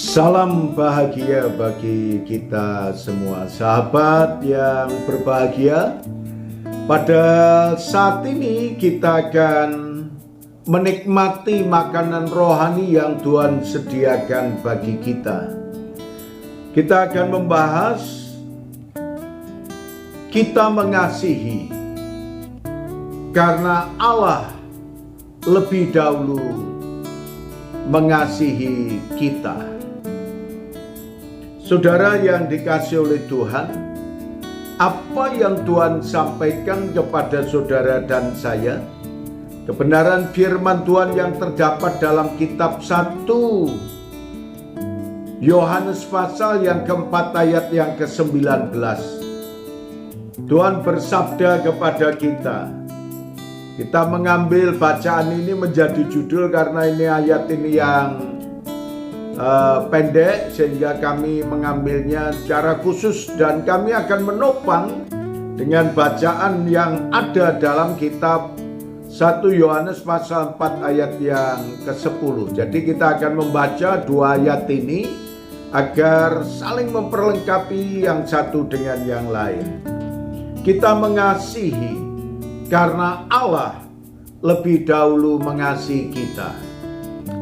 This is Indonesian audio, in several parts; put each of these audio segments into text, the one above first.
Salam bahagia bagi kita semua, sahabat yang berbahagia. Pada saat ini kita akan menikmati makanan rohani yang Tuhan sediakan bagi kita. Kita akan membahas kita mengasihi karena Allah lebih dahulu mengasihi kita. Saudara yang dikasihi oleh Tuhan, apa yang Tuhan sampaikan kepada saudara dan saya, kebenaran firman Tuhan yang terdapat dalam kitab 1 Yohanes pasal yang keempat ayat yang ke-19. Tuhan bersabda kepada kita. Kita mengambil bacaan ini menjadi judul karena ini ayat ini yang pendek, sehingga kami mengambilnya secara khusus dan kami akan menopang dengan bacaan yang ada dalam kitab 1 Yohanes pasal 4 ayat yang ke-10. Jadi kita akan membaca dua ayat ini agar saling memperlengkapi yang satu dengan yang lain. Kita mengasihi karena Allah lebih dahulu mengasihi kita.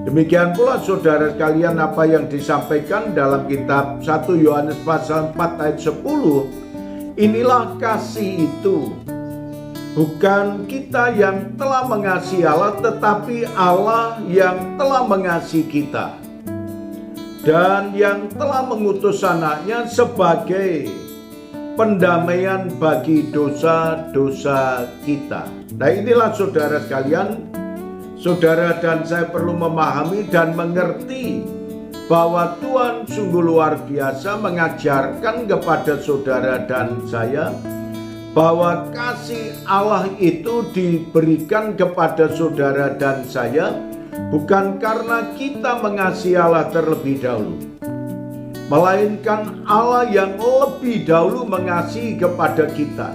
Demikian pula saudara sekalian apa yang disampaikan dalam kitab 1 Yohanes pasal 4 ayat 10. Inilah kasih itu, bukan kita yang telah mengasihi Allah, tetapi Allah yang telah mengasihi kita dan yang telah mengutus anaknya sebagai pendamaian bagi dosa-dosa kita. Nah, inilah saudara sekalian, saudara dan saya perlu memahami dan mengerti bahwa Tuhan sungguh luar biasa mengajarkan kepada saudara dan saya bahwa kasih Allah itu diberikan kepada saudara dan saya bukan karena kita mengasihi Allah terlebih dahulu, melainkan Allah yang lebih dahulu mengasihi kepada kita.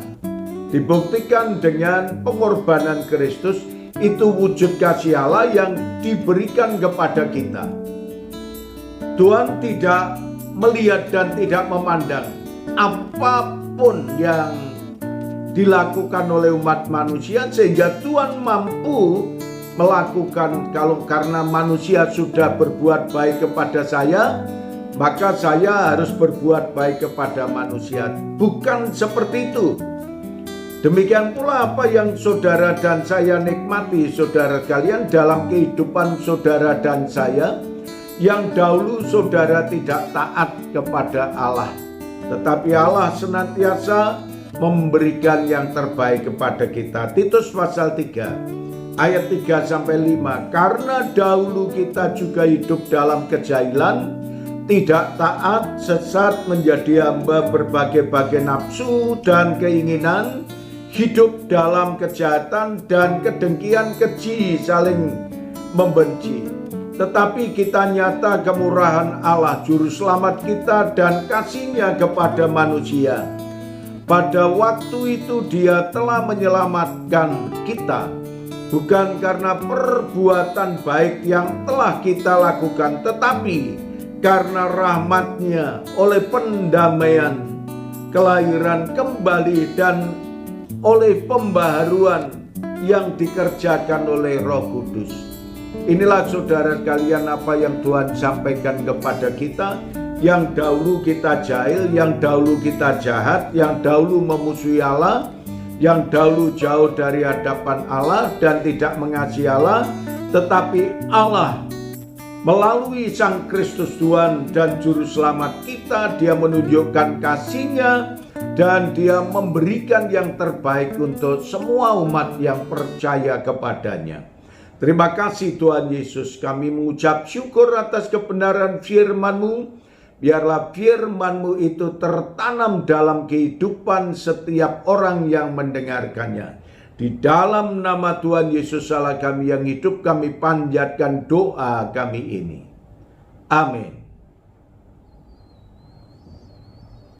Dibuktikan dengan pengorbanan Kristus. Itu wujud kasih Allah yang diberikan kepada kita. Tuhan tidak melihat dan tidak memandang apapun yang dilakukan oleh umat manusia, sehingga Tuhan mampu melakukan, kalau karena manusia sudah berbuat baik kepada saya, maka saya harus berbuat baik kepada manusia. Bukan seperti itu. Demikian pula apa yang saudara dan saya nikmati, saudara sekalian, dalam kehidupan saudara dan saya, yang dahulu saudara tidak taat kepada Allah, tetapi Allah senantiasa memberikan yang terbaik kepada kita. Titus pasal 3 ayat 3-5. Karena dahulu kita juga hidup dalam kejahilan, tidak taat, sesat, menjadi hamba berbagai-bagai nafsu dan keinginan, hidup dalam kejahatan dan kedengkian, keji, saling membenci. Tetapi kita nyata kemurahan Allah, Juru Selamat kita dan kasih-Nya kepada manusia. Pada waktu itu Dia telah menyelamatkan kita, bukan karena perbuatan baik yang telah kita lakukan, tetapi karena rahmat-Nya oleh pendamaian, kelahiran kembali, dan oleh pembaharuan yang dikerjakan oleh Roh Kudus. Inilah saudara sekalian apa yang Tuhan sampaikan kepada kita. Yang dahulu kita jahil, yang dahulu kita jahat, yang dahulu memusuhi Allah, yang dahulu jauh dari hadapan Allah dan tidak mengasihi Allah, tetapi Allah melalui Sang Kristus Tuhan dan Juru Selamat kita, Dia menunjukkan kasih-Nya dan Dia memberikan yang terbaik untuk semua umat yang percaya kepadanya. Terima kasih Tuhan Yesus, kami mengucap syukur atas kebenaran firman-Mu. Biarlah firman-Mu itu tertanam dalam kehidupan setiap orang yang mendengarkannya. Di dalam nama Tuhan Yesus Allah kami yang hidup, kami panjatkan doa kami ini. Amin.